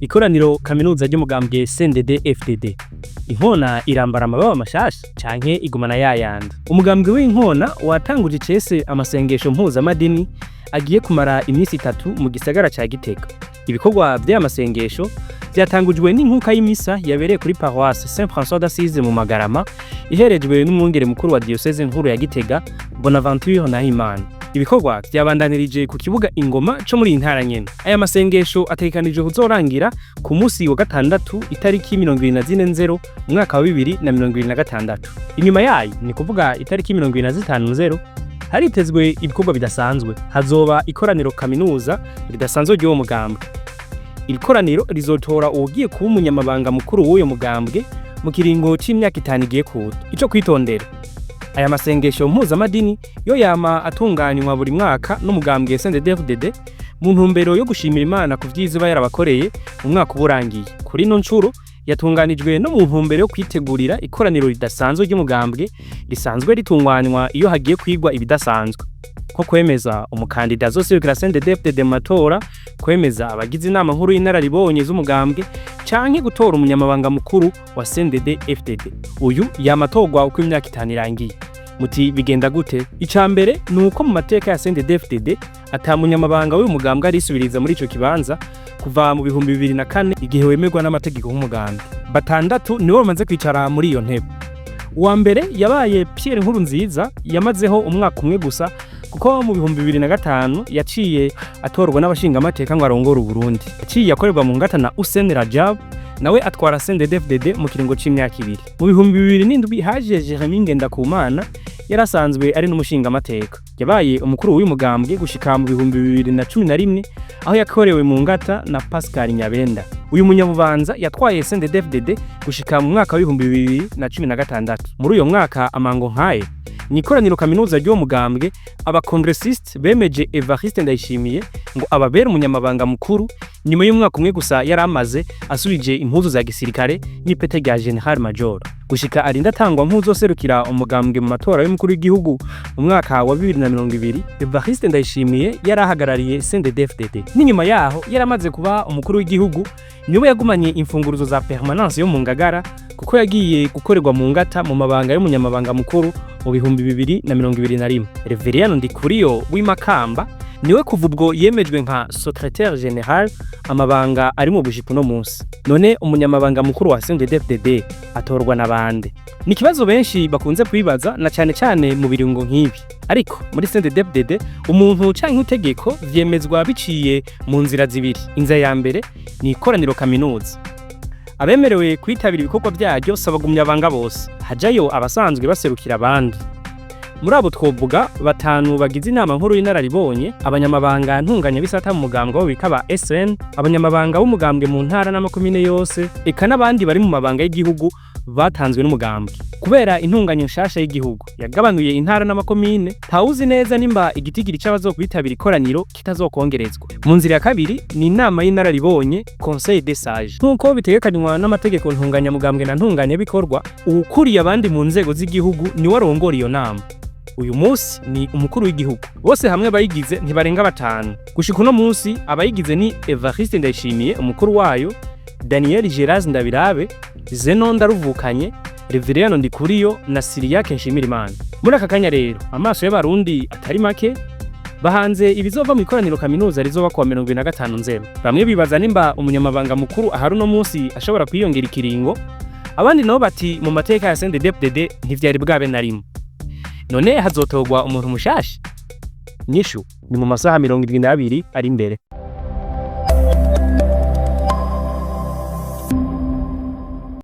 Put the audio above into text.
Ikoraniro kaminuza ry'Umugambwe Cndd-Fdd. Inkona irambara amababa mashasha canke igumana yandi. Umugambwe w'inkona watanguje icese amasengesho mpuzamadini agiye kumara imisi itatu mu gisagara ca Gitega. Ibikorwa vy'aya masengesho vyatangujwe n'inkuka y'imisa yabereye kuri paruwase Saint François mu Magarama, iherejwe n'umwungere mukuru wa diocese nkuru ya Gitega, na Imana. Ibikorwa vyabandanirije ku kibuga ingoma co muri intara nyene. Aya masengesho ategekanijwe kuzorangira ku musi wa gatandatu itariki 24/0 umwaka wa 2026. Inyuma yayo ni kuvuga itariki 25/0 haritezwe ibikorwa bidasanzwe. Hazoba ikoraniro kaminuza ridasanzwe ry'uwo mugambwe. Ikoraniro rizotora ugiye kuba umunyamabanga mukuru w'uyo mugambwe mu kiringo c'imyaka 5 igiye kuza. Ico kwitondera, aya masengesho mpuzamadini yo yama atunganywa buri mwaka n'umugambwe Cndd-Fdd mu ntumbero yo gushimira Imana ku vyiza yarabakoreye mu mwaka uburangiye. Kuri no ncuro yatunganijwe no mu ntumbero yo kwitegurira ikoraniro ridasanzwe ry'umugambwe risanzwe ritunganywa iyo hagiye kwigwa ibidasanzwe, ko kwemeza umukandida azoserukira Cndd-Fdd mu matora, kwemeza abagize inama nkuru y'inararibonye z'umugambwe canke gutora umunyamabanga mukuru wa Cndd-Fdd. Uyu yamatorwa uko imyaka 5 irangiye. Muti bigenda gute? Icambere nuko mu mateka ya Cndd-Fdd ata munyamabanga w'umugambwe arisubiriza muri ico kibanza kuva mu 2004 igihe wemerwa n'amategeko y'umugambwe. Batandatu nibo bamaze kwicara muri iyo ntebe. Uwa mbere yabaye Pierre Nkurunziza, yamazeho umwaka umwe gusa kuko mu 2005 yaciye atorwa n'abashinga amateka ngo arongore Burundi. Yaciye akorerwa mu ngata na Hussein Rajab, nawe atwara Cndd-Fdd mu kiringo c'imyaka 2. Mu 2007 haje Jeremy Ngendakumana, yarasanzwe ari n'umushinga amateka. Yabaye umukuru w'uyu mugambwe gushika mu 2011 aho yakorewe mu ngata na Pascal Nyabenda. Uyu munyabubanza yatwaye Cndd-Fdd gushika mu mwaka wa 2016. Muri uyo mwaka amango nkaye ni ikoraniro kaminuza ry'uwo mugambwe abakongressiste bemeje Evariste Ndayishimiye ngo ababere umunyamabanga mukuru nyuma y'umwaka umwe gusa yaramaze asubije impuzu za gisirikare n'ipete rya General Major. Gushika arinda tangwa mpuzoserukira umugambwe mu matora y'umukuru w'igihugu mu mwaka wa 2020, Evariste Ndayishimiye yarahagarariye Cndd-Fdd. N'inyuma yaho yaramaze kuba umukuru w'igihugu, niwe yagumanye imfunguruzo za permanence yo mu ngagara kuko yagiye gukorerwa mu ngata mu mabanga y'umunyamabanga mukuru mu 2021. Reverien kuri w'imakamba niwe kuva ubwo yemejwe nka secrétaire général, amabanga ari mu bujipo no munsi. None umunyamabanga mukuru wa Cndd-Fdd atorwa nabande? Ni kibazo benshi bakunze kwibaza, na cyane mu birungo nk'ibi. Ariko muri Cndd-Fdd umuntu canke utegeko vyemezwa biciye mu nzira zibiri. Inzira ya mbere ni ikoraniro kaminuza. Abemerewe kwitabira ibikorwa byaryo sabagumya banga bose. Hajayo abasanzwe baserukira abandi. Muri abo twovuga 5 bagize inama nkuru y'inararibonye, abanyamabanga ntunganya bisata mu mugambwe bikaba SN, abanyamabanga b'umugambwe mu ntara n'amakomine yose, eka n'abandi bari mu mabanga y'igihugu batanzwe n'umugambwe. Kubera intunganya nshasha y'igihugu yagabanuye intara n'amakomine, tawuzi neza nimba igitigiri c'abazokwitabira ikoraniro kitazokongerezwa. Mu nzira ya kabiri ni inama y'inararibonye, Conseil des sages. Nkuko bitegekanywa n'amategeko ntunganya mugambwe na ntunganya bikorwa, ukuriye abandi mu nzego z'igihugu ni warongora iyo nama. Uyu munsi ni umukuru w'igihugu. Bose hamwe bayigize ntibarenga 5. Gushika uno munsi abayigize ni Evariste Ndayishimiye umukuru wayo, Daniel Geraz Ndabirabe, Zeno Ndaruvukanye, Reverien kuri na Siriake Nshimirimana. Muri aka kanya rero amaso y'abarundi atari make bahanze ibizova mu ikoraniro kaminuza rizoba kwa 2025. Bamwe bibaza nimba umunyamabanga mukuru ahari no munsi ashobora kwiyongera ikiringo, abandi nabo bati mu mateka ya Cndd-Fdd ntivyari bwabe narimo. None hazotogwa umuntu mushasha? Nyishu ni mu masaha 72 ari imbere.